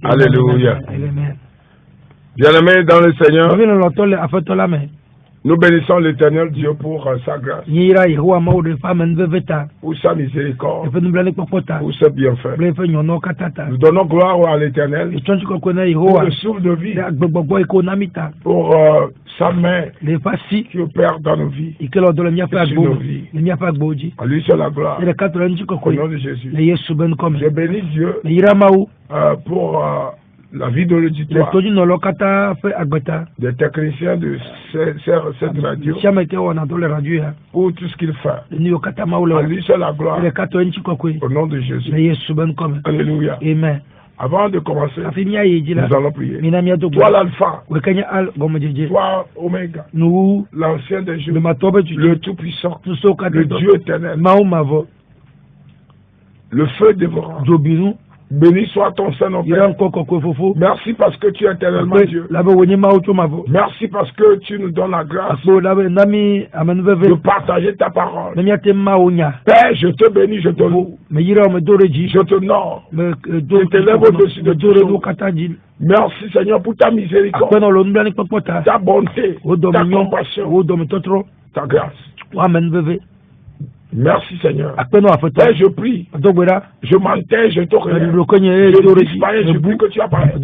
Alléluia. Bien-aimés dans le Seigneur, nous bénissons l'Éternel Dieu pour sa grâce, pour sa miséricorde, pour ses bienfaits. Nous donnons gloire à l'Éternel pour le souffle de vie, pour sa main qui opère dans nos vies, sur nos vies. À lui seul la gloire. Au nom de Jésus. Je bénis Dieu pour la vie de l'auditoire, des techniciens de cette radio, pour tout ce qu'il fait. À lui seul la gloire. Au nom de Jésus. Alléluia. Amen. Avant de commencer, nous allons prier. Toi l'alpha, toi Oméga, l'ancien des jours, le tout-puissant, le Dieu éternel, le feu dévorant. Béni soit ton Saint-Nom. Merci parce que tu es éternellement Dieu. Merci parce que tu nous donnes la grâce de partager ta parole. Père, je te bénis, je te loue. Je te honore. Je t'élève au-dessus de tout. Merci Seigneur pour ta miséricorde, ta bonté, ta compassion, ta grâce. Merci Seigneur. Père, je prie, je m'enterre, je te relève, je disparais, je prie que tu apparaisses.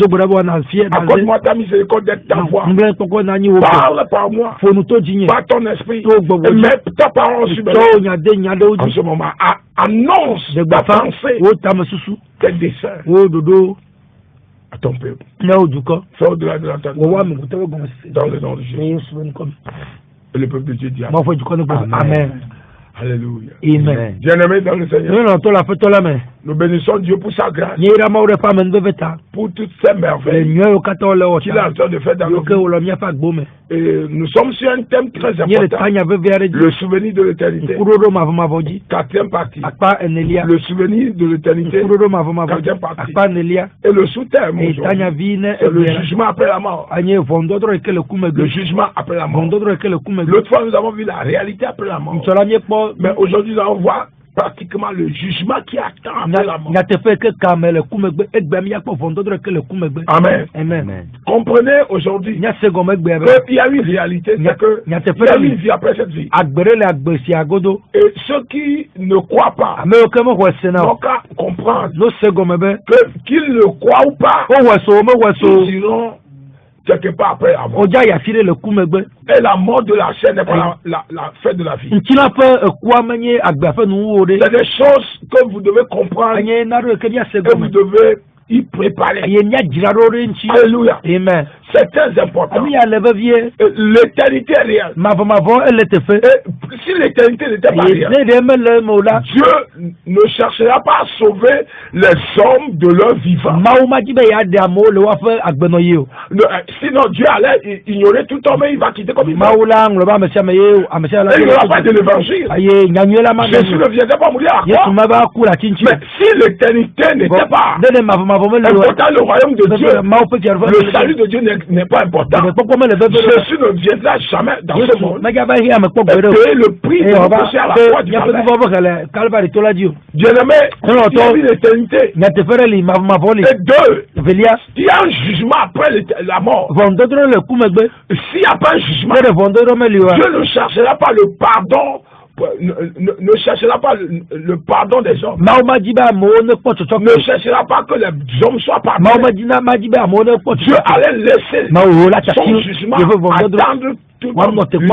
Accorde-moi ta miséricorde d'être ta voix. Parle par moi, par ton esprit, et mets ta parole sur mes lèvres. En ce moment, annonce ta pensée, tes desseins à ton peuple. Fais au-delà de l'entendement. Dans le nom de Jésus. Et le peuple de Dieu dit Amen. Alléluia. Amen. Bien-aimés dans le Seigneur, nous bénissons Dieu pour sa grâce, pour toutes ces merveilles qu'il est en train de faire dans nos vies. Et nous sommes sur un thème très important, le souvenir de l'éternité. Quatrième partie. Le souvenir de l'éternité. Quatrième partie. Et le sous-thème aujourd'hui, c'est le jugement après la mort. Le jugement après la mort. L'autre fois, nous avons vu la réalité après la mort. Mais aujourd'hui, nous allons voir pratiquement le jugement qui attend après la mort. Amen. Comprenez aujourd'hui qu'il y a une réalité, c'est qu'il y a une vie après cette vie. Et ceux qui ne croient pas n'ont qu'à comprendre qu'ils ne croient ou pas, ils iront quelque part après la mort. Et la mort de la chair n'est pas la fin de la vie. C'est des choses que vous devez comprendre, que vous devez y préparer. Alléluia. Amen. C'est très important. L'éternité est réelle. Et si l'éternité n'était pas réelle, Dieu ne cherchera pas à sauver les hommes de leur vivant. Sinon Dieu allait ignorer tout homme et il va quitter comme il va. Il n'y aura pas de l'évangile. Jésus ne viendrait pas mourir à quoi? Mais si l'éternité n'était pas important, le royaume de Dieu, le salut de Dieu n'existe n'est pas important. Jésus ne viendra jamais dans ce monde et payer le prix de nos péchés à la croix du Calvaire. Bien-aimé, il y a une éternité. Et deux, il y a un jugement après la mort. S'il n'y a pas un jugement, Dieu ne cherchera pas le pardon. Ne cherchera pas le pardon des hommes. Ne cherchera pas que les hommes soient pardonnés. Dieu allait laisser son jugement attendre tout le monde. Mais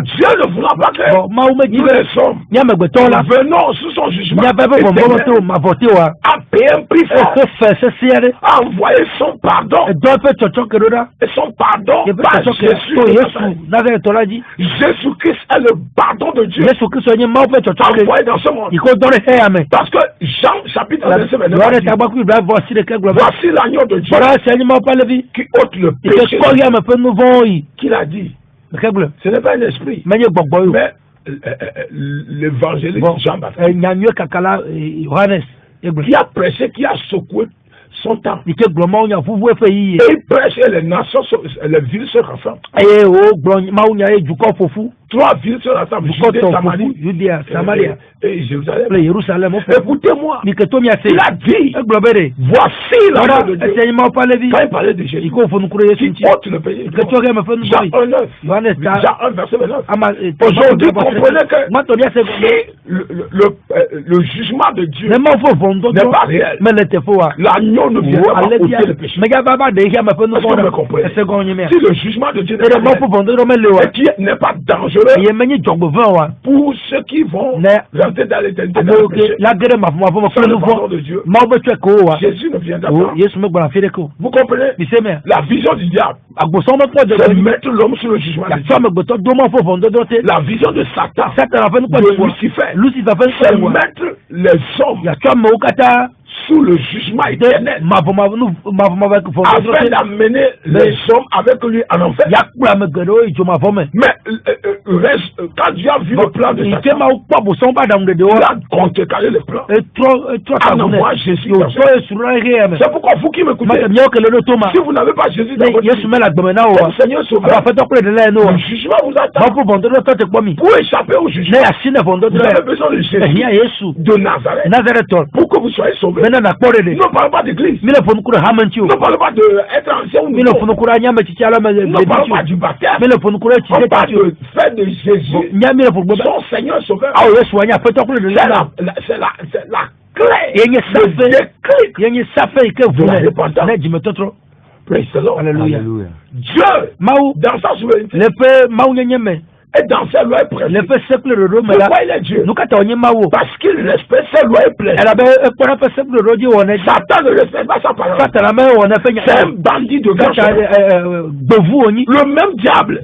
Dieu ne voudra pas que nous les hommes venons sous son jugement à payer un prix fort, à envoyer son pardon. Et son pardon par Jésus-Christ est le pardon de Dieu envoyé dans ce monde. Parce que Jean chapitre 29, voici l'agneau de Dieu qui ôte le péché. Qu'il a dit, ce n'est pas un esprit, mais l'évangéliste Jean-Baptiste qui a prêché, qui a secoué son temps. Et il prêche et les nations, les villes se rassemblent. 3 villes se rassemblent, Judée, Samarie et Jérusalem. Écoutez-moi, il a dit, voici l'agneau de Dieu. Quand il parlait de Jésus, qui ôte le péché. Jean 1, verset 29. Aujourd'hui, comprenez que le jugement de Dieu n'est pas réel. L'agneau ne vient pas ôter le péché. Si le jugement de Dieu n'est qui n'est pas dangereux pour ceux qui vont rentrer dans l'éternité dans le péché, sans le pardon de Dieu, Jésus ne viendra pas. Vous comprenez? La vision du diable, c'est mettre l'homme sur le jugement de Dieu. La vision de Satan, de Lucifer, c'est mettre les hommes sous le jugement éternel, afin d'amener les hommes avec lui en enfer. Mais quand Dieu a vu le plan de Satan, il a contrecarré le plan. En envoyant Jésus. C'est pourquoi vous qui m'écoutez, si vous n'avez pas Jésus dans votre vie, le Seigneur sauveur, le jugement vous attend. Pour échapper au jugement, vous avez besoin de Jésus de Nazareth pour que vous soyez sauvés. Ne parle pas d'église. Ne parle pas d'être ancien ou nouveau. Ne parle pas du baptême. On parle de faire de Jésus son Seigneur sauveur. C'est la clé. De la repentance. Praise the Lord. Alléluia. Dieu, dans sa souveraineté, et dans ses lois et principes. Pourquoi il est Dieu? Parce qu'il respecte ses lois et principes. Satan ne respecte pas sa parole. C'est un bandit de gauche. Le même diable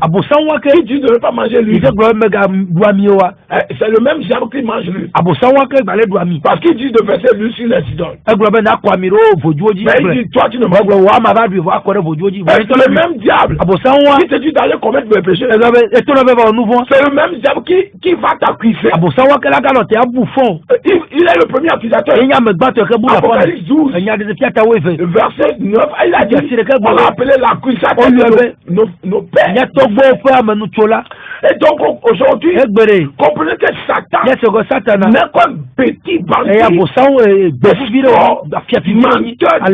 qui dit de ne pas manger lui. C'est le même diable qui mange lui. Parce qu'il dit de verser lui sur les idoles. Mais il dit toi tu ne manges pas. C'est le même diable qui te dit d'aller commettre le péché. C'est le même diable qui va t'accuser. Il est le premier accusateur. Apocalypse 12, verset 9, il a dit, on l'a appelé l'accusateur de nos pères. Et donc aujourd'hui, comprenez que Satan n'est qu'un petit bandit, menteur,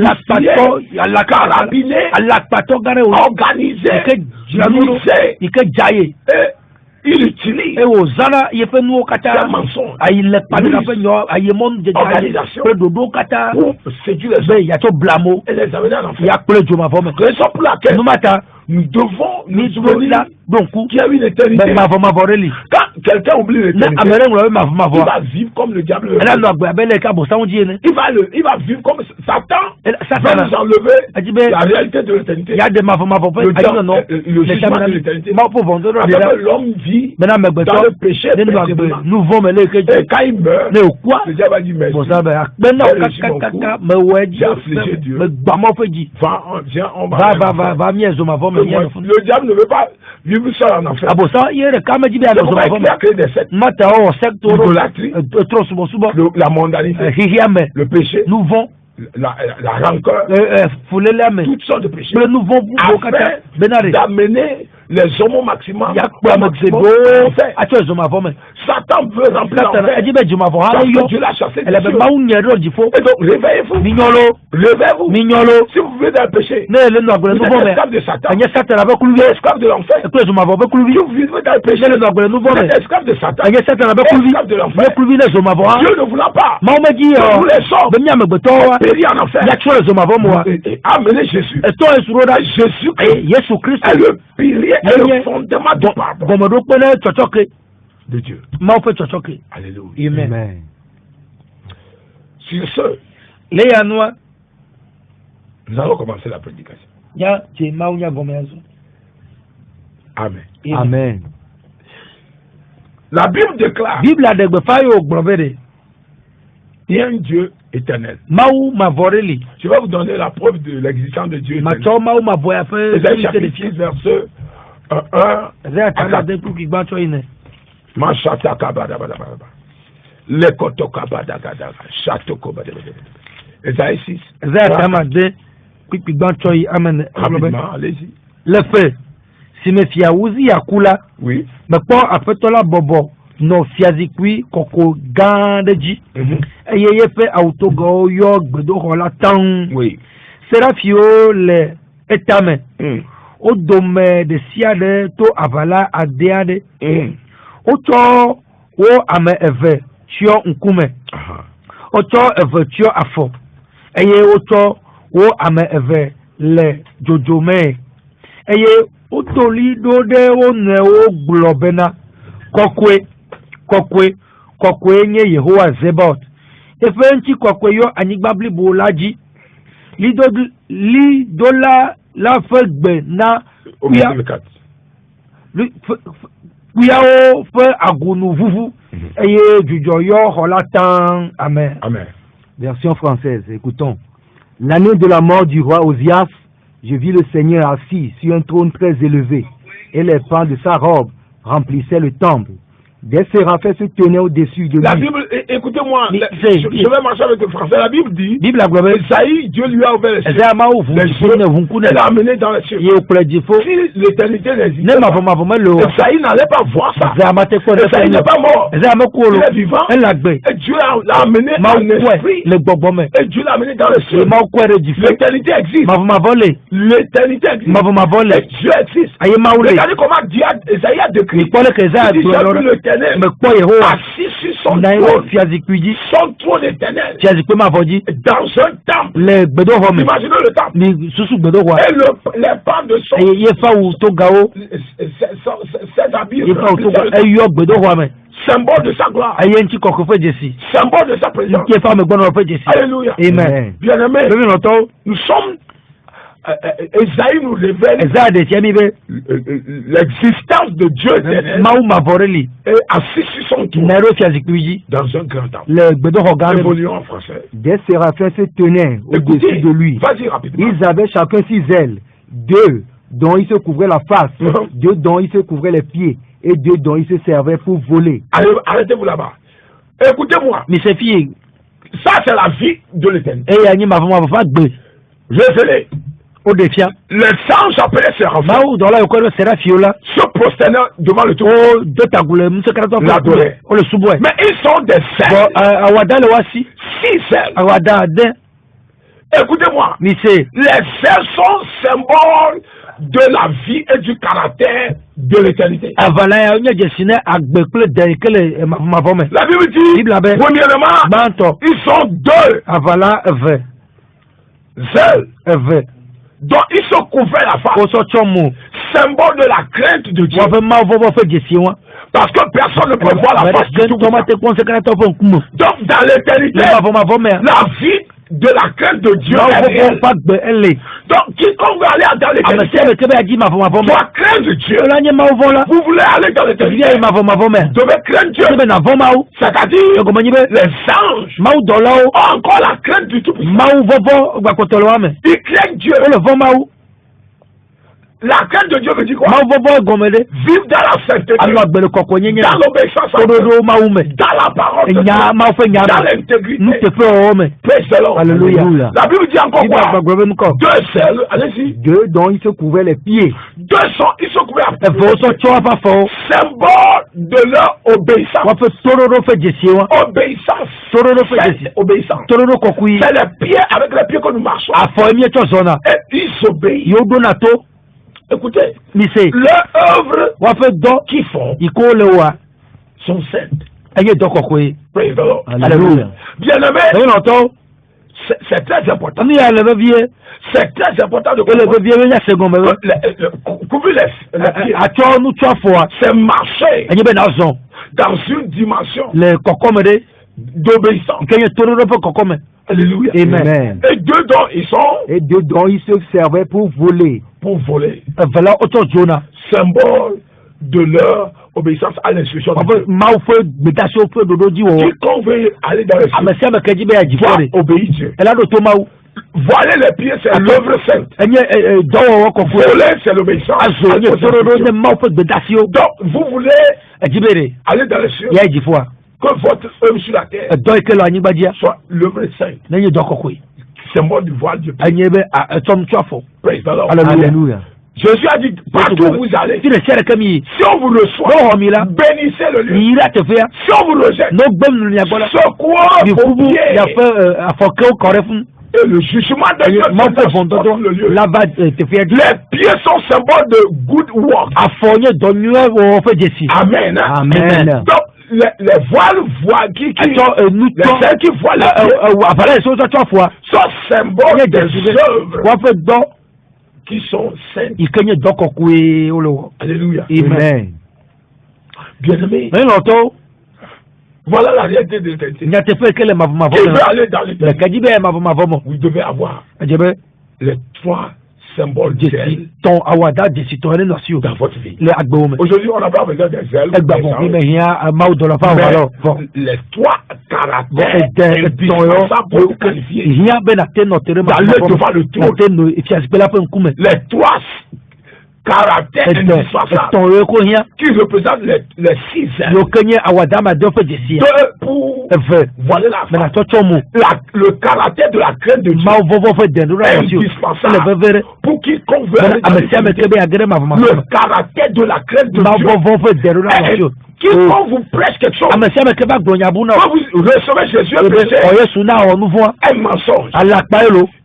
carabiné, organisé, il utilise des mensonges, organisation pour séduire les hommes et les amener à l'enfer. Raison pour laquelle nous devons nous souvenir qu'il y a une éternité. Quand quelqu'un oublie l'éternité, il va vivre comme le diable. Il va vivre comme Satan va nous enlever la réalité de l'éternité. Le jugement de l'éternité. L'homme vit dans le péché. Et quand il meurt, le diable va dire j'ai affligé Dieu. Viens, on va. Le diable ne veut pas vivre seul en enfer. C'est pourquoi il a créé des sectes. L'idolâtrie, la mondanité, le péché, la rancœur, toutes sortes de péchés, afin d'amener les hommes au maximum. Satan veut remplir l'enfer. Dieu l'a chassé de Dieu. Et donc, réveillez-vous. Réveillez-vous. Si vous vivez dans le péché, vous êtes esclave de Satan. Vous êtes esclave de l'enfer. Si vous vivez dans le péché, vous êtes esclave de Satan. Esclave de l'enfer. Dieu ne voulant pas. Dieu voulait sortir. Périr en enfer. Amenez Jésus. Jésus-Christ est le pilier et le fondement du pardon de Dieu. Alléluia. Amen. Sur ce, nous allons commencer la prédication. Amen. Amen. La Bible déclare il y a un Dieu éternel. Je vais vous donner la preuve de l'existence de Dieu éternel. Ésaïe chapitre 6, verset 1 à 4. Ésaïe 6. Rapidement, allez-y. Le fait, si me fiaouzi yakula, oui. Mais pas après toi la bobo, no fiazikui koko gandeji, et yé fait autogo yo gbedo hola tang, oui. Serafio le etame, au domaine de siade to avala adeade, auto o ame eve, tio nkume, auto eve tio afo, et yé auto o ame eve le jojome, et yé otoli do de o ne o globena kokwe nye Yehowa Zebot efe nchi kokwe yo anigbabli bolaji lidola la fegbe na kuya o fe agunu vuvu eye jujo yo holatan. Amen. Amen. Version française, écoutons. L'année de la mort du roi Osias, je vis le Seigneur assis sur un trône très élevé, et les pans de sa robe remplissaient le temple. Des séraphins se tenaient au-dessus de lui. La Bible, écoutez-moi, je vais marcher avec le français. La Bible dit, Esaïe, Dieu lui a ouvert les cieux. Il l'a amené dans les cieux. Si l'éternité n'existe pas, Esaïe n'allait pas voir ça. Esaïe n'est pas mort. Il est vivant. Et Dieu l'a amené dans l'esprit. Et Dieu l'a amené dans les cieux. L'éternité existe. L'éternité existe. Et Dieu existe. Regardez comment Esaïe a décrit. Mais quoi assis sur son trône éternel dans un temple. Imaginez le temple. Et les pans de ses habits, symbole de sa gloire, symbole de sa présence. Alléluia. Amen. Bien-aimé, nous sommes Esaïe nous révèle l'existence de Dieu éternel et assis sur son trône dans un grand temple. Évoluons en français. Des séraphins se tenaient au-dessus de lui. Vas-y rapidement. Ils avaient chacun 6 ailes, 2 dont ils se couvraient la face, 2 dont ils se couvraient les pieds et 2 dont ils se servaient pour voler. Allez, arrêtez-vous là-bas. Écoutez-moi. Ça c'est la vie de l'éternité. Je sais les anges appelés séraphins se prosternaient devant le trône, l'adoraient. Mais ils sont des ailes. 6 ailes. Écoutez-moi, les ailes sont symboles de la vie et du caractère de l'éternité. La Bible dit, premièrement, ils sont 2 ailes. Donc ils se couvraient la face, symbole de la crainte de Dieu. Parce que personne ne peut voir la face du tout. Donc dans l'éternité, la vie de la crainte de Dieu est réelle. Donc quiconque veut aller dans l'éternité doit craindre Dieu. Vous voulez aller dans l'éternité, devez craindre Dieu. C'est-à-dire les anges ont encore la crainte du Tout-Puissant. Ils craignent Dieu. La crainte de Dieu veut dire quoi? Ma vovo gomede. Vivre dans la sainteté. Alors bel koko nyenye. Dans l'obéissance à Dieu. Dans la parole de Dieu. Dans l'intégrité. Praise the Lord. Alléluia. La Bible dit encore quoi? Deux seuls, allez-y. Deux dont il se couvrait les pieds. Deux sont, ils se couverts. Symbole de leur obéissance. Obéissance. Obéissance. C'est les pieds avec les pieds que nous marchons. Et ils obéissent. Écoutez, leurs œuvres qu'ils font sont saintes. Praise the Lord. Alléluia. Bien-aimé, c'est très important. C'est très important de couvrir les pieds. C'est marcher dans une dimension d'obéissance. Alléluia. Amen. Et deux dont ils se servaient pour voler. Symbole de leur obéissance à l'instruction de Dieu. Quiconque veut aller dans les cieux doit obéir Dieu. Voiler les pieds, c'est l'œuvre sainte. Voler, c'est l'obéissance. Donc, vous voulez aller dans les cieux, que votre œuvre sur la terre soit l'œuvre sainte. Symbole du voile du pied. Praise the Lord. Alléluia. Jésus a dit, partout où vous allez, si on vous reçoit, bénissez le lieu. Si on vous rejette, secouez vos pieds. Et le jugement de Dieu sur le lieu. Les pieds sont symboles de good work. Amen. Amen. Donc, les voiles qui voilent sont symboles des œuvres qui sont saintes. Alléluia. Amen. Bien-aimé, voilà la réalité de l'éternité. Qui veut aller dans l'éternité, vous devez avoir les trois symbole d'ailes dans votre vie. Aujourd'hui, on n'a pas besoin des ailes. Les trois caractères indispensables pour vous qualifier d'aller devant le trône. Les trois caractères indispensables qui représentent les six ailes pour voiler la face. Le caractère de la crainte de Dieu est indispensable pour quiconque veut aller dans le caractère de la crainte de Dieu. Quiconque vous prêche quelque chose, quand vous recevez Jésus un mensonge,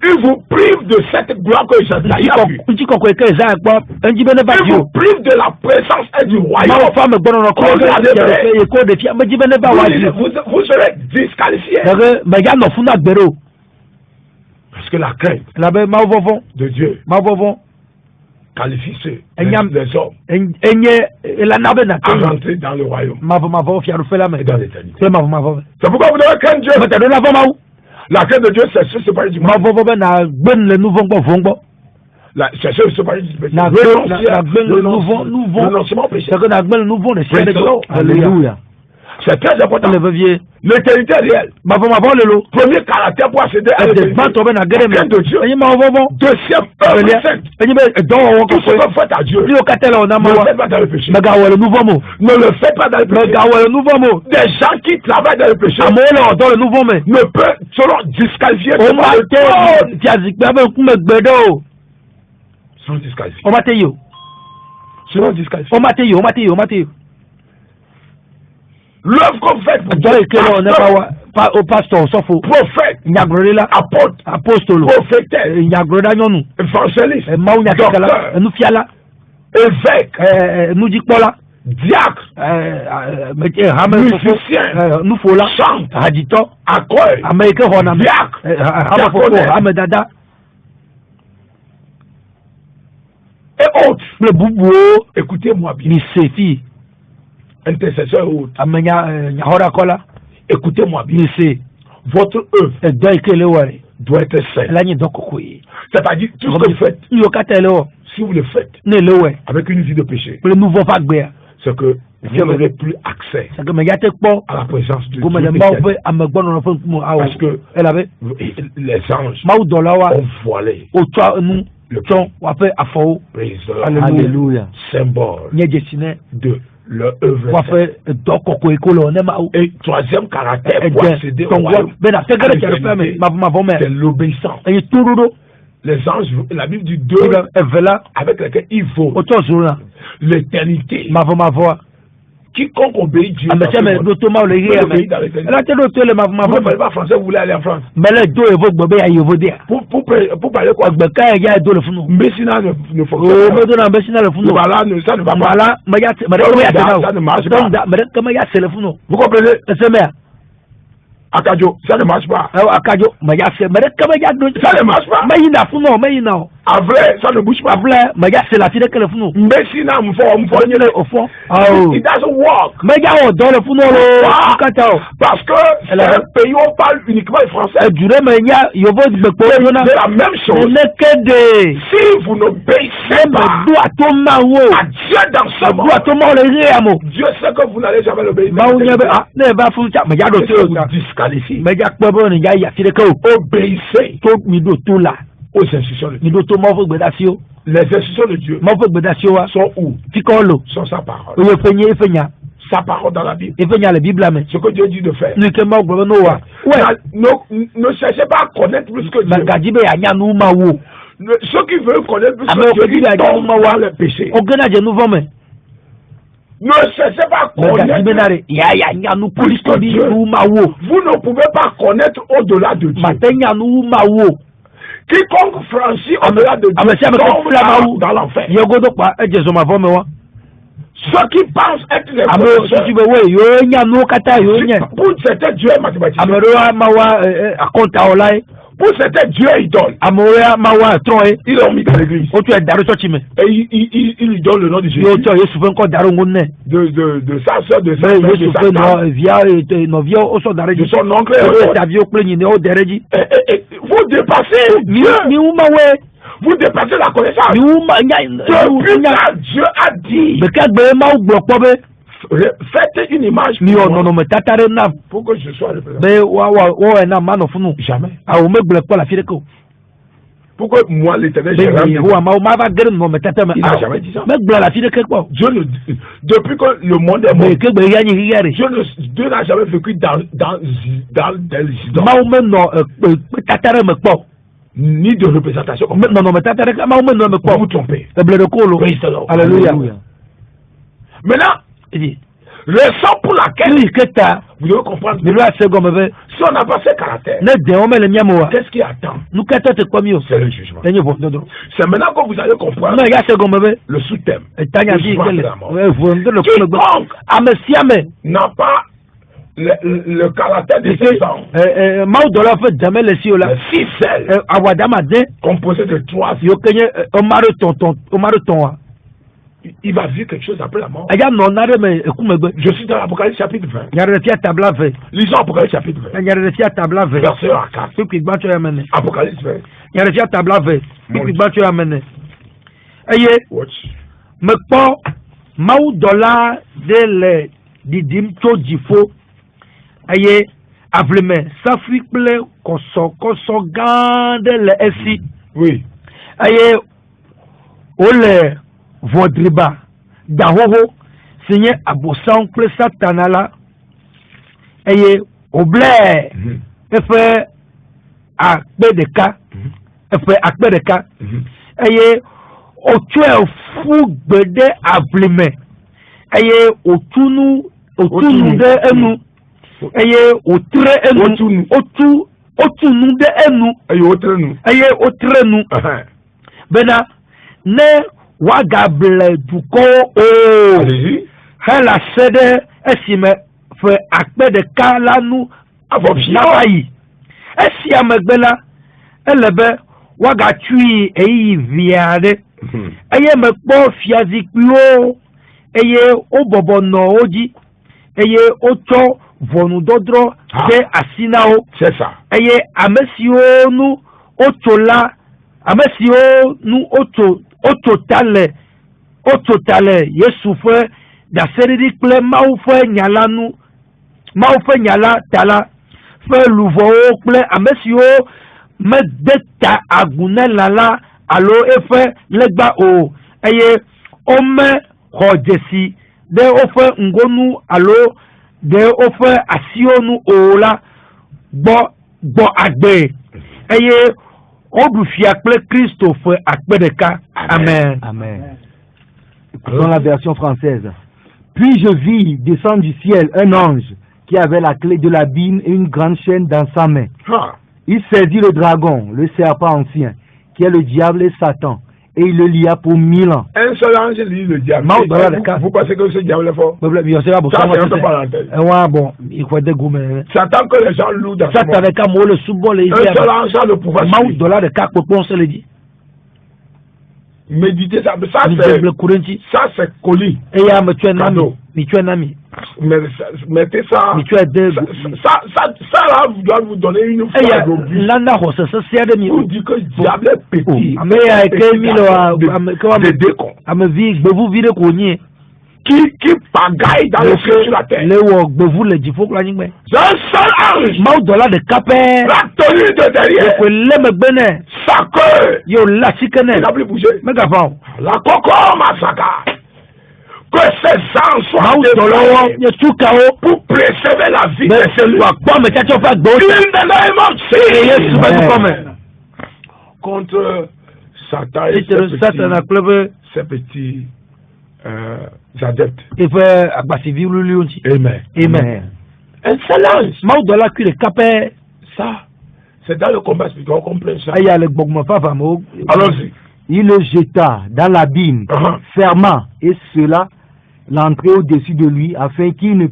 il vous prive de cette gloire que Jésus a vue. Il vous prive de la présence et du royaume. Vous serez disqualifié. Parce que la crainte de Dieu qualifie les hommes à rentrer dans le royaume et dans l'éternité. C'est pourquoi vous devez craindre Dieu. La crainte de Dieu, c'est se séparer du mal. C'est se séparer du péché. Renoncement au péché. Alléluia. C'est très important. L'éternité réelle. Premier caractère pour accéder à l'éternité. De Dieu. Deuxième œuvre sainte. Tout ce que vous faites à Dieu. Ne le faites pas dans le péché. Ne le faites pas dans le péché. Des gens qui travaillent dans le péché ne seront disqualifiés. Seront disqualifiés. L'œuvre qu'on fait au pasteur, prophète, apôtre, prophétesse, évangéliste, docteur, évêque, diacre, musicien, chante, accueil, diacre, et autres. Écoutez-moi bien. Intercesseur ou autre. Écoutez-moi bien. Votre œuvre doit être saine. C'est-à-dire, tout ce que vous faites, si vous le faites avec une vie de péché, c'est que vous n'aurez plus accès à la présence de Dieu. Parce que les anges ont voilé Alléluia. Symbole de le œuvre. Et troisième caractère pour accéder au royaume, c'est l'obéissance. Les anges, la Bible dit deux avec lesquels il faut l'éternité. Quiconque obéit Dieu. Vous ne parlez pas français, vous voulez aller en France. Pour parler quoi? Messina ne fonctionne pas. Voilà, ça ne va pas. Ça ne marche pas. Vous comprenez? Akajo, ça ne marche pas. Ça ne marche pas. Vrai, ça ne bouge pas. Messina, it doesn't work. Parce que c'est un pays où on parle uniquement le français. C'est la même chose. Si vous n'obéissez pas à Dieu dans ce monde, Dieu sait que vous n'allez jamais l'obéir. Obéissez aux instructions de Dieu. Les instructions de Dieu sont où? Sont sa parole. Sa parole dans la Bible. Ce que Dieu dit de faire. Ne cherchez pas à connaître plus que Dieu. Ceux qui veulent connaître plus que Dieu, ils tombent dans le péché. Ne cherchez pas à connaître plus que Dieu. Vous ne pouvez pas connaître au-delà de Dieu. Quiconque franchit au-delà de Dieu tombe dans l'enfer. Ceux qui pensent être les pour certains, Dieu est mathématicien. Pour certains, Dieu est idole. Ils l'ont mis dans l'église. Et il lui donne le nom de Jésus. De sa soeur, de sa mère, de son oncle. Vous dépassez Dieu. Vous dépassez la connaissance. Depuis que Dieu a dit, faites une image pour que je sois représenté. Jamais. Pourquoi moi, l'Éternel, il n'a jamais dit ça. Dieu depuis que le monde est mort, Dieu n'a jamais vécu dans des ni de représentation. Vous vous trompez. Alléluia. Maintenant, raison pour laquelle vous devez comprendre si on n'a pas ce caractère, qu'est-ce qui attend? C'est le jugement. C'est maintenant que vous allez comprendre le sous-thème. Quiconque n'a pas le caractère de ces hommes, le ficelle composé de trois, il va vivre quelque chose après la mort. Je suis dans l'Apocalypse chapitre 20. Lisons Apocalypse chapitre 20. Verset 4. Apocalypse 20. Watch. Aye avleme safi kple kɔsɔ gã ɖe le esi. Oui. Aye wole vɔdriba dahoho si nye abosam kple satana la. Aye woble eƒe akpe ɖeka. Eƒe akpe ɖeka. Aye wotsɔe fu gbe ɖe avlime. Aye wotunu ɖe enu. Eye otre enu otunu de enu eye otre nu bena ne wagable dukɔ o hela se ɖe esime fe akpe ɖeka la nu nava yi esia megbe la ele be wagatui eyi via ɖe eye mekpɔ fiazikpuiwo eye wobɔbɔ nɔ wo dzi eye wotsɔ vɔnudɔdrɔ ɖe asi na wo. C'est ça. Eye ame siwo nu wotso la, ame siwo nu wotso ta le Yesu ƒe ɖaseɖiɖi kple Mawu ƒe nya la nu, Mawu ƒe nya la ta la ƒe luvɔwo kple ame siwo mede ta agu ne lã la alo efe legba o eye ome hojesi de ofe ngonu alo de ofe asionu o la gbo agbe eye odu fi akple Christophe akpedeka. Amen. Amen. Dans la version française. Puis je vis descendre du ciel un ange qui avait la clé de l'abîme et une grande chaîne dans sa main. Il saisit le dragon, le serpent ancien, qui est le diable et Satan, et il le lia pour 1000 ans. Un seul ange lit le diable. Vous pensez que ce diable est fort? Bon, il faut des goûts. Satan que les gens louent dans Satan avec un mot le sous-bol. Un seul ange a le pouvoir. $de 4 pour se le dit. Méditez ça, ça c'est colis. Et il y a tu es un ami. Mettez ça. Ça là, vous doit vous donner une foi. Vous dites que le diable est petit. Qui pagaille dans le ciel sur la terre. Un seul ange. La tenue de derrière. Sa queue. Il n'a plus bougé. La coco massacre. Que ces anges soient déployés pour préserver la vie de celui contre Satan et ses petits adeptes. Amen. Amen. Un seul ange. Ça, c'est dans le combat spirituel, on comprend ça. Allons-y. Il le jeta dans l'abîme, fermant, et cela l'entrée au-dessus de lui, afin qu'il ne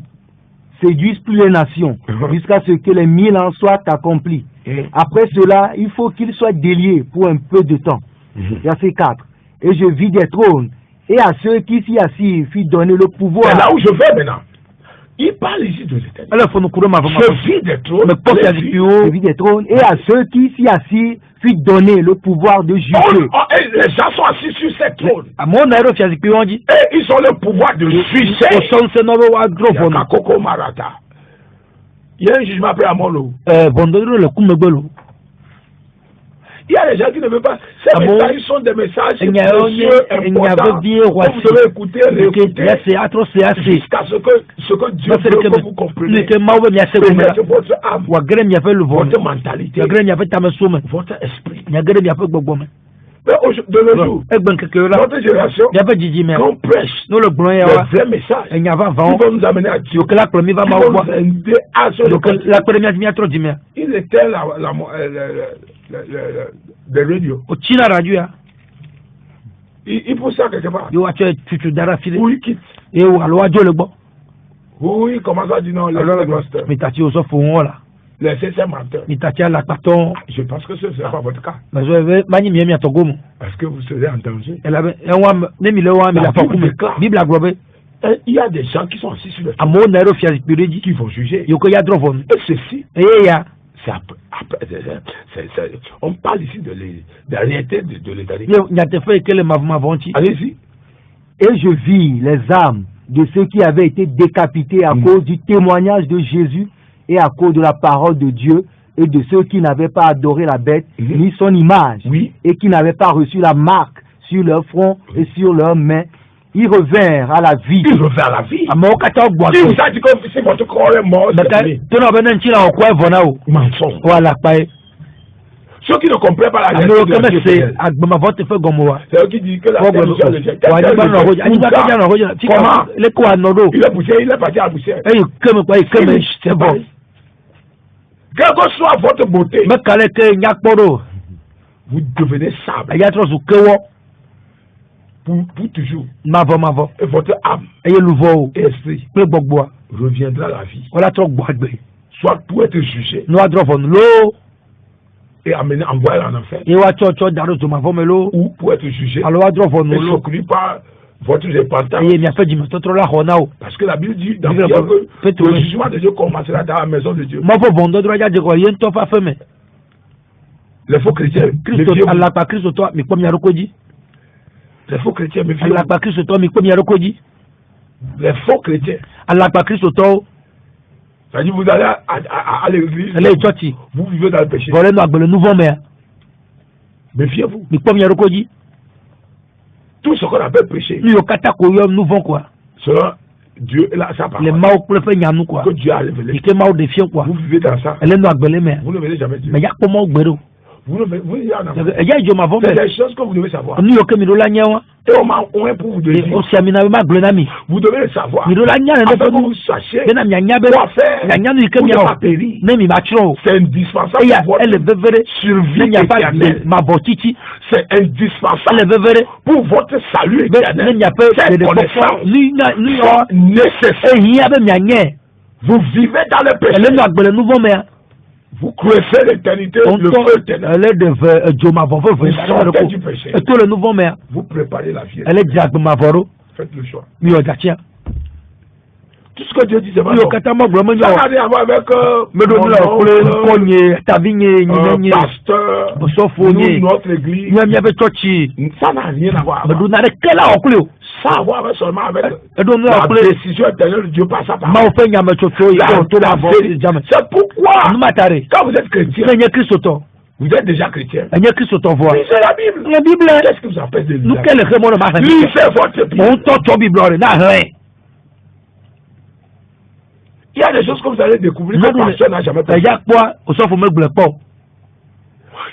séduise plus les nations, jusqu'à ce que les 1000 ans soient accomplis. Après cela, il faut qu'il soit délié pour un peu de temps. Verset 4. Et je vis des trônes, et à ceux qui s'y assirent fit donner le pouvoir. C'est là où je vais maintenant. Il parle ici de l'Éternel. Je vis des trônes, et à ceux qui s'y assirent fit donner le pouvoir de juger. Les gens sont assis sur ces trônes. Et ils ont le pouvoir de juger. Il y a un jugement après la mort. Il y a des gens qui ne veulent pas. Ces messages sont des messages importants. Vous devez écouter, réécouter, jusqu'à ce que Dieu veut que vous compreniez. Votre âme, votre mentalité, votre esprit. De nos jours, notre génération, qu'on prêche le vrai message qui va nous amener à Dieu, qui va nous aider à se. Il était des radios. Il pousse ça quelque part. Où il quitte. Où il commence à dire non, laissez ces menteurs. Je pense que ce ne sera pas votre cas. Parce que vous serez en danger. Il y a des gens qui sont assis sur le trône qui vont juger. Et ceci, on parle ici de la réalité de l'éternité. Allez-y. Et je vis les âmes de ceux qui avaient été décapités à cause du témoignage de Jésus et à cause de la parole de Dieu, et de ceux qui n'avaient pas adoré la bête ni son image, et qui n'avaient pas reçu la marque sur leur front et sur leurs mains. Ils revinrent à la vie. Il vous a dit que si votre corps est mort, c'est mensonge. Ceux qui ne comprennent pas la réalité, c'est eux qui disent que la terre est comment il est poussé, il est parti à la poussière. Quelle que soit votre beauté, vous devenez sable pour toujours. Et votre âme et esprit reviendra à la vie. Soit pour être jugé et amené envoyé en enfer, ou pour être jugé et secoué par votre repentance. Parce que la Bible dit dans Pierre que le jugement de Dieu commencera dans la maison de Dieu. Les faux chrétiens, les faux chrétiens, les faux chrétiens, c'est-à-dire vous allez à l'église, vous vivez dans le péché. Méfiez-vous. Tout ce qu'on appelle péché. Nous vont quoi? Selon Dieu, là, ça parle. Que Dieu a révélé. Vous vivez dans ça. Vous ne verrez jamais Dieu. Vous devez, il y a des choses que vous devez savoir. Et on m'a pour vous dire. Vous devez le savoir. Afin que vous sachiez quoi faire pour ne pas périr. C'est indispensable pour votre survie éternelle. C'est indispensable pour votre salut éternel. Cette connaissance sont nécessaires. Vous vivez dans le péché. Vous connaissez l'éternité, le feu éternel. Vous sortez du péché. Vous préparez la vie. Faites le choix. Tout ce que Dieu dit, c'est pas bon. Ça n'a rien à voir avec pasteur, notre église. Ça n'a rien à voir. Ça a à voir seulement avec la décision éternelle de Dieu par sa parole. C'est pourquoi, quand vous êtes chrétien, vous êtes déjà chrétien. Lisez la Bible. Qu'est-ce que vous appelez de lire? Lisez votre Bible. Il y a des choses que vous allez découvrir que personne n'a jamais fait.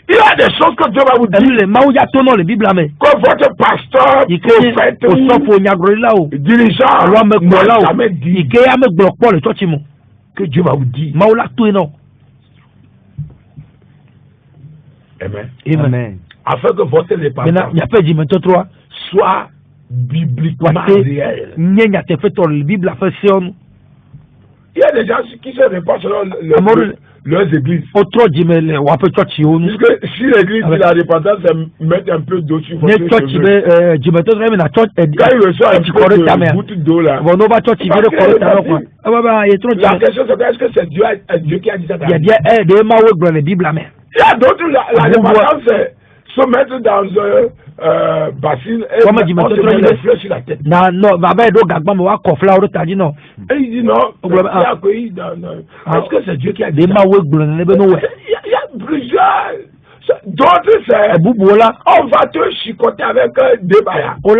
Il y a des choses que Dieu va vous dire. Que votre pasteur, prophète, dirigeant n'a jamais dit. Que Dieu va vous dire. Amen. Amen. Afin que votre repentance soit bibliquement réel. Il y a des gens qui se répandent selon leurs églises. Puisque si l'église dit la repentance, c'est mettre un peu d'eau sur votre cheveux. Quand il reçoit un peu de goutte d'eau là, la question c'est est-ce que c'est Dieu qui a dit ça? Il y a d'autres, la repentance c'est se mettre dans un bassin et on se met les fleurs sur la tête. Et il dit non, est-ce que c'est Dieu qui a dit ça? Il y a plusieurs. D'autres c'est on va te chicoter avec des baillards au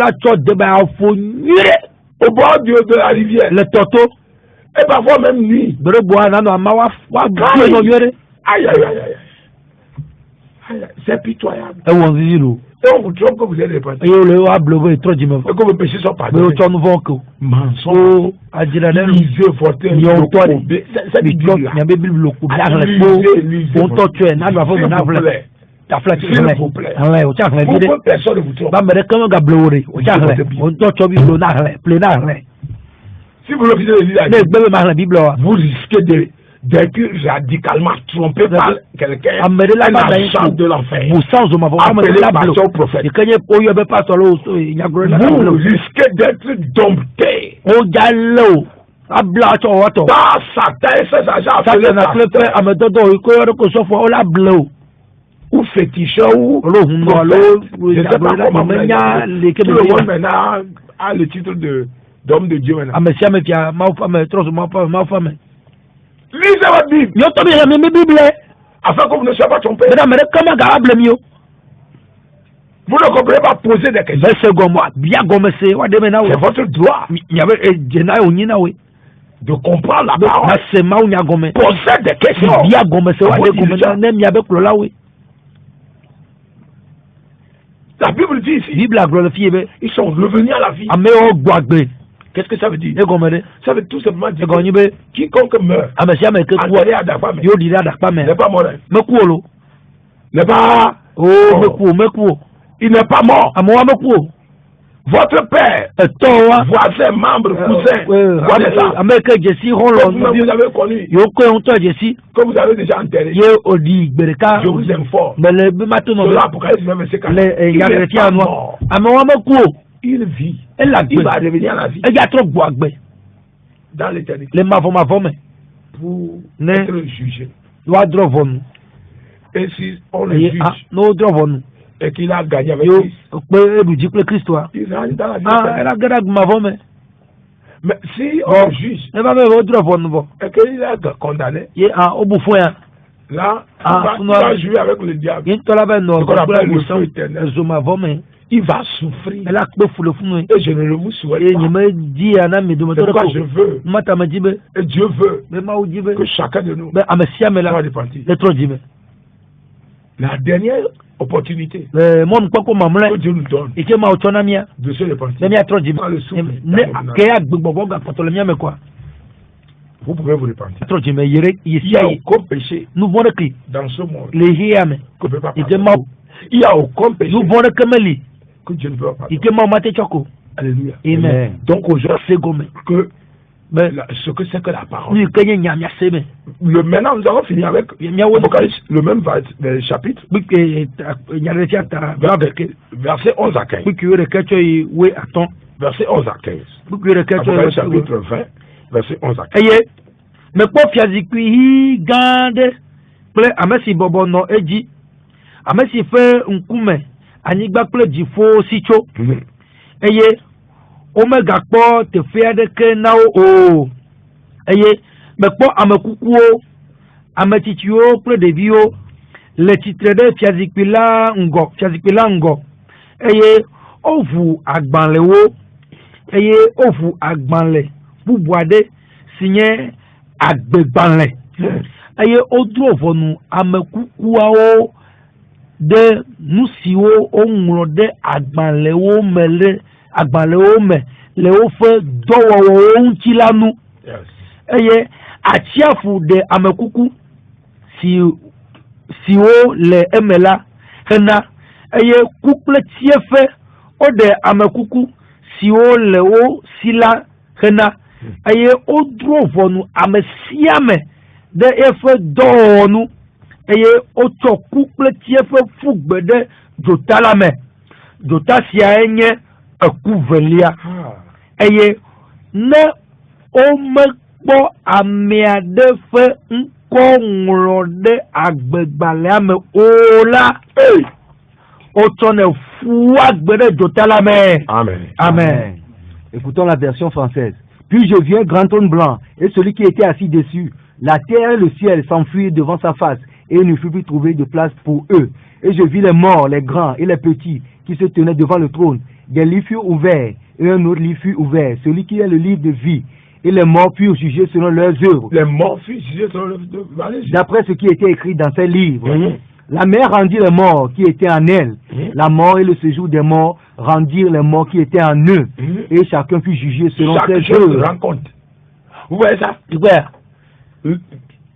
bord de la rivière. Et parfois même nuit. Aïe, aïe, aïe, aïe. C'est pitoyable. Et on vous trompe que vous êtes répandu. Et que vos péchés sont pardonnés. Mensonge. Lisez votre Bible. C'est Bible. S'il vous plaît. Pourquoi personne ne vous trompe? Si vous refusez de lire la Bible, vous risquez d'être radicalement trompé par quelqu'un, un agent de l'enfer, appelé pasteur prophète. Vous risquez d'être dompté par Satan et ses agents appelés pasteurs, ou féticheurs, ou prophètes. Je ne sais pas comment tout le monde maintenant a le titre d'homme de Dieu maintenant. Lisez votre Bible. Afin que vous ne soyez pas trompés. Vous ne comprenez pas poser des questions. C'est votre droit de comprendre la parole. Posez des questions. La Bible dit ici, ils sont revenus à la vie. Qu'est-ce que ça veut dire? Ça veut tout simplement dire que quiconque meurt enterré à Dakpame n'est pas mort. N'est pas. Il n'est pas mort. Votre père, voisin, membre, cousin, vous avez connu, que vous avez déjà enterré. Je vous informe. Cela, Apocalypse 24. Il vit. Il va revenir à la vie. Dans l'éternité. Pour être jugé. Et si on le juge et qu'il a gagné avec Christ, il rentre dans la vie. Mais si on le juge et qu'il est condamné, Là, il va jouer avec le diable. Il va souffrir. Et je ne le vous souhaite pas. C'est pourquoi je veux. Et Dieu veut que chacun de nous soit repenti. La dernière opportunité que Dieu nous donne de se repentir. Vous pouvez vous repentir. Il y a aucun péché dans ce monde que ne peut pas pardonner. Il y a aucun péché que Dieu ne peut pas pardonner. Alléluia. Amen. Donc aujourd'hui, ce que c'est que la parole. Maintenant, nous allons finir avec Apocalypse, le même chapitre, verset 11 à 15. Verset 11 à 15. Apocalypse chapitre 20, verset 11 à 15. Mais pour fiazikui gande ple amesi bobo no eji amesi fe nkume anigba ple jifo sicho eye omega po te fe ade ke na o eye me po amekukuo ametichio ple devio le titre de fiazikui la ngo eye ovu agbanlewo eye ovu agbanle bubuade signé agbegbanle eye odro vonu amekukuawo de nusiwo onwro de agbanlewo mele agbanlewo me le wo fe dowowo unchilanu eye achiafu de amekuku siwo le emela hena eye kuple tiefe o de amekuku siwo le wo sila hena eye odro vonu amesiame de efe donu eye ocho couple tiefe fugbe de jotalame jotasia enye ekuvelia eye ne omekpo amia de fe nko de agbegbale ame ola ocho ne fuagbe de jotalame. Amen. Amen. Écoutons la version française. Puis je vis un grand trône blanc, et celui qui était assis dessus. La terre et le ciel s'enfuirent devant sa face, et il ne fut plus trouvé de place pour eux. Et je vis les morts, les grands et les petits, qui se tenaient devant le trône. Des livres furent ouverts, et un autre livre fut ouvert, celui qui est le livre de vie. Et les morts furent jugés selon leurs œuvres. Les morts furent jugés selon leurs œuvres. D'après ce qui était écrit dans ces livres. La mer rendit les morts qui étaient en elle. La mort et le séjour des morts rendirent les morts qui étaient en eux. Et chacun fut jugé selon ses œuvres. Vous voyez ça?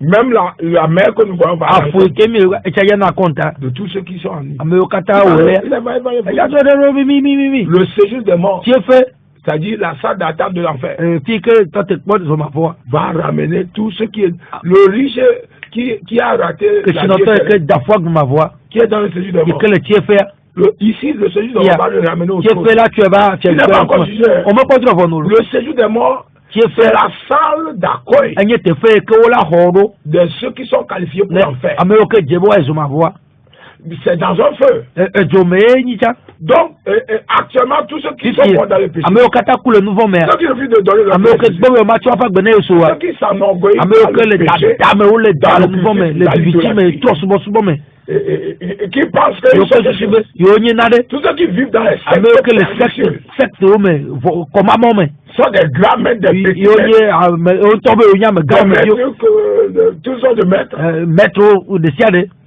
Même la mer que nous voyons de tous ceux qui sont en nous. Le séjour des morts, c'est-à-dire la salle d'attente de l'enfer, va ramener tout ce qui est le riche qui a raté qui est dans le séjour des morts. Ici, le séjour des morts va le ramener au trône. Il n'est pas encore jugé. Le séjour des morts, c'est la salle d'accueil de ceux qui sont qualifiés pour l'enfer. C'est dans un feu. Donc, actuellement, tous ceux qui sont morts dans le péché, ceux qui refusent de donner leur péché, ceux qui s'enorgueillissent dans le et qui pensent que tous ceux qui vivent dans les sectes sont des grands maîtres des petits tous sont de maîtres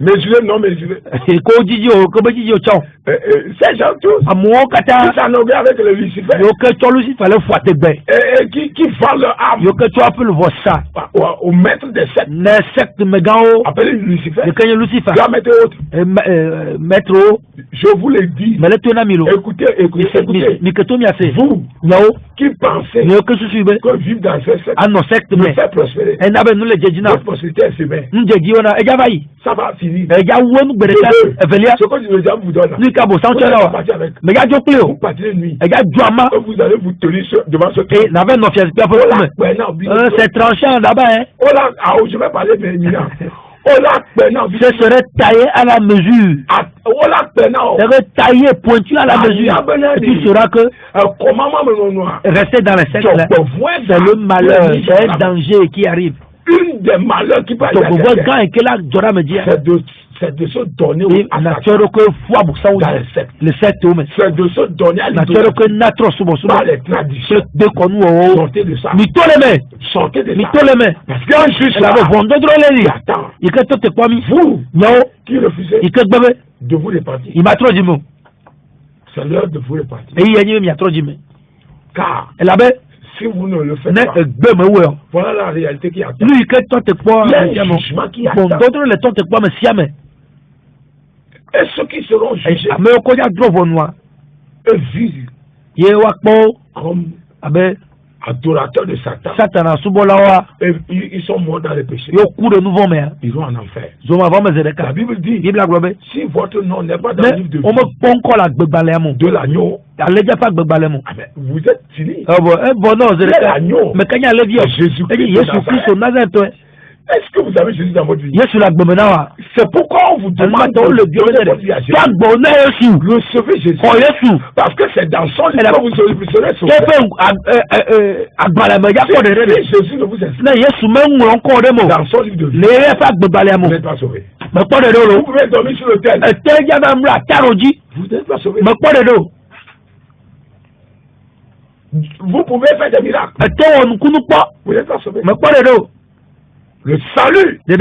mesurés, non mesurés. Ces gens tous qui s'enorgueillissent avec le Lucifer et qui vendent leur âme au maître des sectes appelé Lucifer, je vous l'ai dit. Écoutez, vous qui pensez que vivre dans ces sectes me fait prospérer, votre prospérité est semée. Ça va finir. Ce que je vous donne, vous partez de nuit, vous allez vous tenir devant ce trône. C'est tranchant là-bas. Je vais parler maintenant. Ce serait taillé à la mesure. Ce serait taillé pointu à la mesure. Et tu sauras que rester dans les sectes, c'est le malheur, c'est un danger qui arrive. Une des malheurs qui peuvent c'est de se donner à Satan. Le secte. C'est de se donner à l'idolâtrie. Par les traditions. Sortez de ça. Sortez de ça. Parce qu'un juge là, vous qui refusez de vous répartir. C'est l'heure de vous répartir. Car si vous ne le faites pas, voilà la réalité qui attend. Il y a un jugement qui attend. Et ceux qui seront jugés, eux vivent comme adorateurs de Satan. Et ils sont morts dans les péchés. Ils vont en enfer. La Bible dit, si votre nom n'est pas dans le livre de vie de l'agneau, vous êtes fini. L'agneau, Jésus-Christ. Est-ce que vous avez Jésus dans votre vie? C'est pourquoi on vous demande de le donner votre vie à Jésus. Recevez Jésus. Parce que c'est dans son livre que vous serez sauvé. Si Jésus ne vous explique dans son livre de vie, vous n'êtes pas sauvé. Vous pouvez dormir sur le tel. Vous n'êtes pas sauvé. Vous pouvez faire des miracles. Vous n'êtes pas sauvé. Le salut est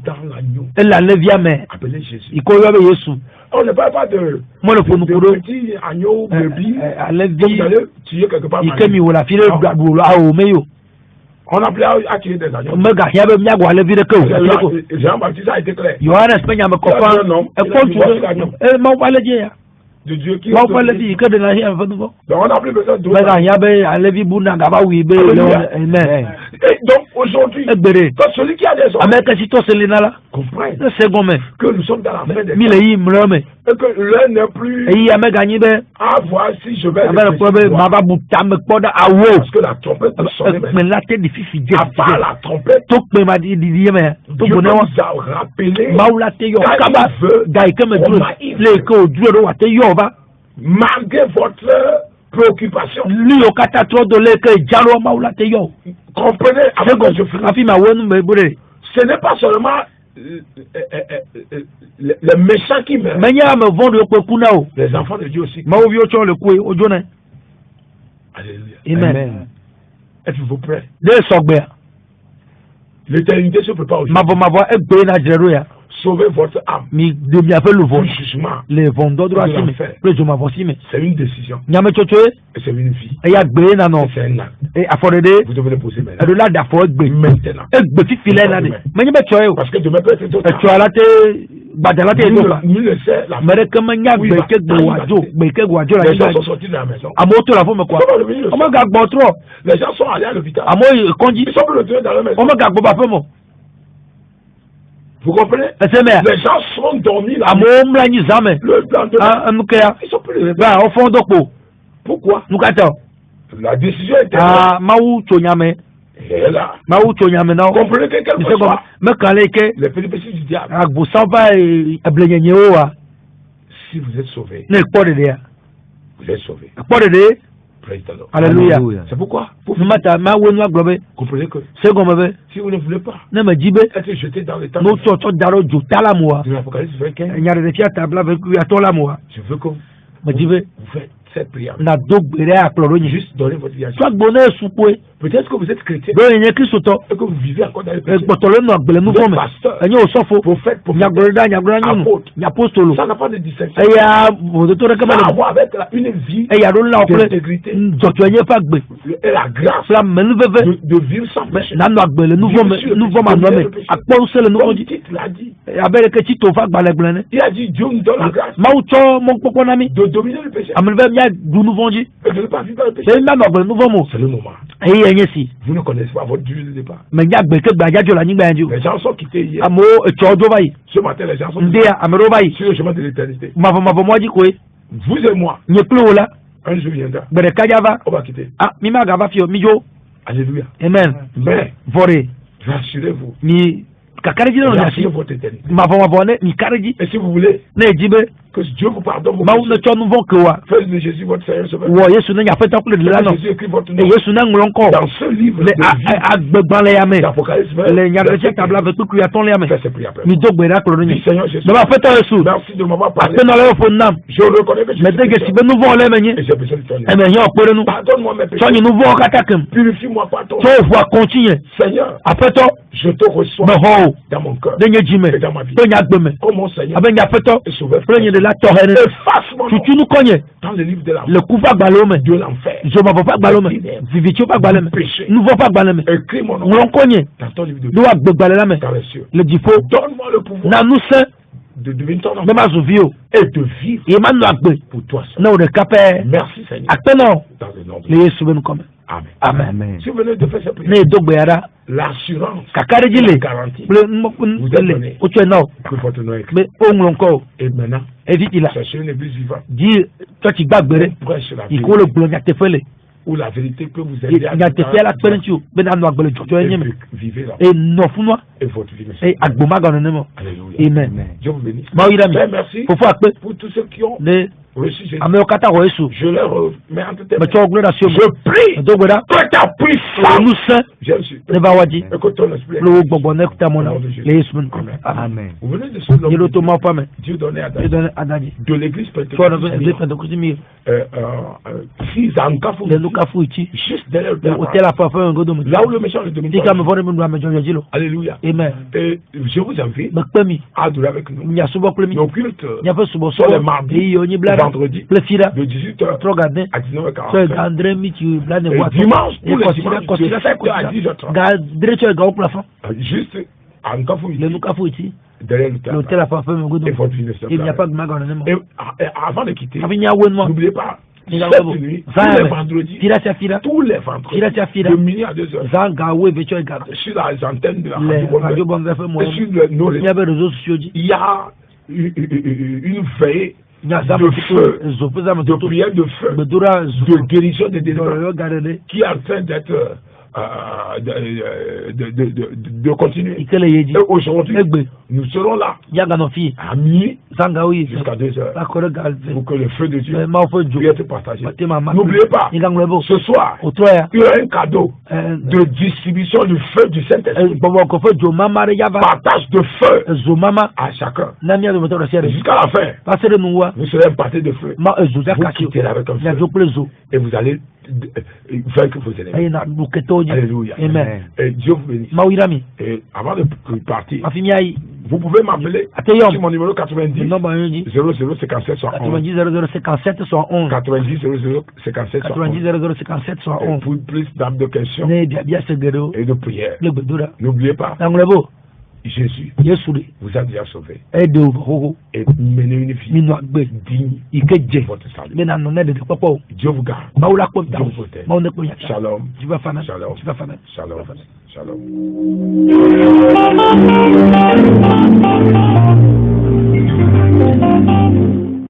dans l'agneau. Appelez Jésus. On ne parle pas de petits agneaux, brebis, comme vous allez tuer quelque part. On appelait à tuer des agneaux. Jean-Baptiste a été clair. De Dieu qui donc on n'a plus besoin de et donc aujourd'hui, quand celui qui a des hommes comprenne que nous sommes dans la fin des temps et que l'un n'est plus à voir si je vais parce que la trompette peut sonner à part la trompette Dieu nous a rappelé malgré votre préoccupation. Comprenez, ce n'est pas seulement les méchants qui meurent. Les enfants de Dieu aussi. Alléluia. Amen. Êtes-vous prêts? L'éternité se prépare aujourd'hui. Sauvez votre âme du jugement de l'enfer. C'est une décision et c'est une vie et c'est un acte. Vous devez le poser maintenant. Parce que demain peut être nul ne sait la les gens sont sortis de la maison. Les gens sont allés à l'hôpital. Ils sont retrouvés dans la maison. Vous comprenez? Les gens sont dormis là. Le plan de ils sont plus les pourquoi? La décision est là. Comprenez que quel que soit les péripéties du diable, si vous êtes sauvé, vous êtes sauvé. Alléluia. C'est pourquoi comprenez que si vous ne voulez pas être jeté dans le temps de l'Apocalypse 25, je veux que vous faites cette prière. Juste donner votre vie à Jésus. Peut-être que vous êtes chrétien et que vous vivez encore dans le péché. Vous êtes pasteur, prophète, apôtre. Ça n'a pas de distinction. Ça a à voir avec une vie d'intégrité et la grâce de vivre sans péché. Il a dit, Dieu nous donne la grâce de dominer le péché. Et de ne pas vivre dans le péché. C'est le moment. Vous ne connaissez pas votre Dieu de départ. Les gens sont quittés hier. Ce matin, les gens sont quittés sur le chemin de l'éternité. Vous et moi, un jour viendra. On va quitter. Alléluia. Amen. Mais rassurez-vous. Rassurez votre éternité. Et si vous voulez que Que Dieu vous pardonne vos mawu ne tsɔ nu vɔ ke wa Faites de Jésus votre Seigneur Sauveur. wɔ yesu ne nyafetɔ kple ɖela nɔ Jésus écrit votre nom eye yesu ne ŋlɔ ŋkɔ dans ce livre le de vie agbegbalẽ ya me d'Apocalypse. le nyagbedze tabla ve kpekpe atɔ̃lia me Faites ces prières après. mi do gbe ɖa kplɔ ɖe nye Dis, Seigneur Jésus, baba fetɔ yesu merci de m'avoir parlé. aƒenɔ le fo nam Je reconnais que je me suis de ge si pécheur be nu vɔ le me nye et j'ai besoin de ton aide. eme hiã kpe ɖe nu Pardonne-moi mes péchés. tsɔ nye nu vɔwo katã kem Purifie-moi par ton tsɔ ʋua kɔntsi nye Seigneur, aƒetɔ je te reçois mexɔ o dans mon cœur ɖe nye dzi me et dans ma vie. to nye agbe me Oh mon Seigneur, abe nye aƒetɔ et sauveur, kple nye ɖela tɔxɛ ne efface mon nom tutu nu kɔ nye dans le livre de la le ku ƒe agbalẽwo me de l'enfer. zomavɔ ƒe agbalẽwo me vivitsiwo ƒe agbalẽ me nu vɔ ƒe agbalẽ me Écris mon nom ŋlɔ ŋkɔ nye dans ton livre de ɖo agbegbalẽ la me dans les cieux. le dziƒo Donne-moi le pouvoir na ŋusẽ de devenir ton be enfant mazu vi o et de vivre ye manɔ agbe pour toi seul. ne wo ɖeka pɛ Merci Seigneur. aƒenɔ Dans le nom de le yesu be nukɔme Amen. amen Si vous venez de faire cette ne prière, ye do gbeya ɖa l'assurance, kaka ɖe dzi la le garantie, kple le wotsɔe na o que votre nom est écrit. be wo ŋlɔ ŋkɔ o Et maintenant, eviti la cherchez une église vivante, dzi tsɔtsi gbagbe ɖe prêche la yi vie, ke wole gblɔ nyateƒe le où la vérité peut vous aider à nyateƒea la kpe ɖe ŋuti o be nanɔ agbe le dzɔdzɔe nye me vivre là eye nɔ funua et votre vie. eye agbo maganɔ ne me o Alléluia. amen Dieu vous bénisse. mawu yi ɖe Père, mi merci fofo akpe pour tous ceux qui ont ne reçu Jésus. amewo katã xɔ yesu Je leur mets entre tes mains. metsɔ wo gblẽ ɖe asi o Je prie me do gbe ɖa que ta wo puissance ŋusẽ vienne sur ne va wa dzi et que ton esprit kple wo gbɔgbɔ ne ta mɔ na le yesu be nukɔme amen Amen. Vous venez de ce nom ye ɖo to mawu ƒe ame Dieu donné à ye David dɔ ne adadzi de l'église tsɔ ne be eglise pentecôtiste pentekosti mi six ans Kafou, le nukafu itsi juste derrière le le terrain. hotel aƒe aƒe ŋgo dome Là où le méchant ne domine ti pas. ka me vɔ ɖe me nu ame dzɔdzɔ dzi lo Alléluia. amen Et je vous invite mekpe mi à adorer avec nous. miasubɔ kple mi Nos cultes miaƒe sur subɔsubɔ les mardis, eye yiwo nyi bla ɖa vendredi, kple fi ɖa de 18h trɔ gade à tsɔ 19h45. gandre mitsi bla ne Et wa dimanche, tous les kɔsi ɖa dimanches, kɔsi de ɖa sa 7h à kɔsi 10h30. ɖa gandre tsɔ gawo kple afɔ Juste à Nkafou, le nukafu itsi derrière le le terrain. hotel aƒe aƒe ŋgo Et dome votre vie ne se ye miaƒe fera. agbe maganɔ ne me Et avant de quitter, hafi nyawoe nua n'oubliez pas, Ni cette gabo. nuit, Zan tous les me. vendredis, fi ɖa sia fi ɖa tous les vendredis, fi ɖa sia fi de ɖa minuit à 2h, zã gawo eve tsɔ ga sur les antennes de la le radio radio bɔnfɛ ƒe et mɔ sur nos réseaux, miaƒe réseaux sociaux dzi il y a une veillée nyazame de feu, zo ƒe zame de toto prière de feu, gbedoɖa de guérison, de délivrance, dɔyɔ ga ɖe ɖe qui est en train d'être de continuer. yi ke le ye dzi Et aujourd'hui, egbe nous serons là yaganɔ fi à minuit zangawo yi jusqu'à 2h la kɔ ɖe ga ve pour que le feu de Dieu mawo ƒe dzo puisse être partagé. mate mama N'oubliez pas, yi gaŋlɔ bo ce soir, o trɔ ya il y aura un cadeau de distribution du feu du Saint-Esprit. gbɔgbɔ kɔfɛ dzo mama ɖe yava Partage de feu zo mama à chacun. na mia dometɔ ɖe sia Et ɖe jusqu'à la fin, va se ɖe nuwua vous serez impartis de feu. ma ezo dza Vous kasi quitterez avec un miadzo feu. kple zo Et vous allez vaincre vos ennemis. eye na ɖu ketewo dzi Alléluia. amen Et Dieu vous bénisse. mawu yra mi Et avant de partir, hafi miayi vous pouvez m'appeler ate yɔm sur mon numéro 90 nɔmba yɔ dzi 0057 111. 90 0057 111 90 0057 90 111. 0057 Et 111 pour plus d'âmes de questions ne biabia se geɖewo et de prières. kple gbedoɖa N'oubliez pas, naŋlɔe bo Jésus yesu ɖe vous a déjà sauvé. eɖe wo xoxo Et menez une vie minɔ agbe digne yi ke de dze votre salut. be nanɔ ne ɖeɖekpɔkpɔ o Dieu vous garde. mawu la kpɔ ta Dieu vous protège. mawu ne kpɔ yata Shalom. dziva fana Shalom. dziva fana Shalom. Shalom. Thank you.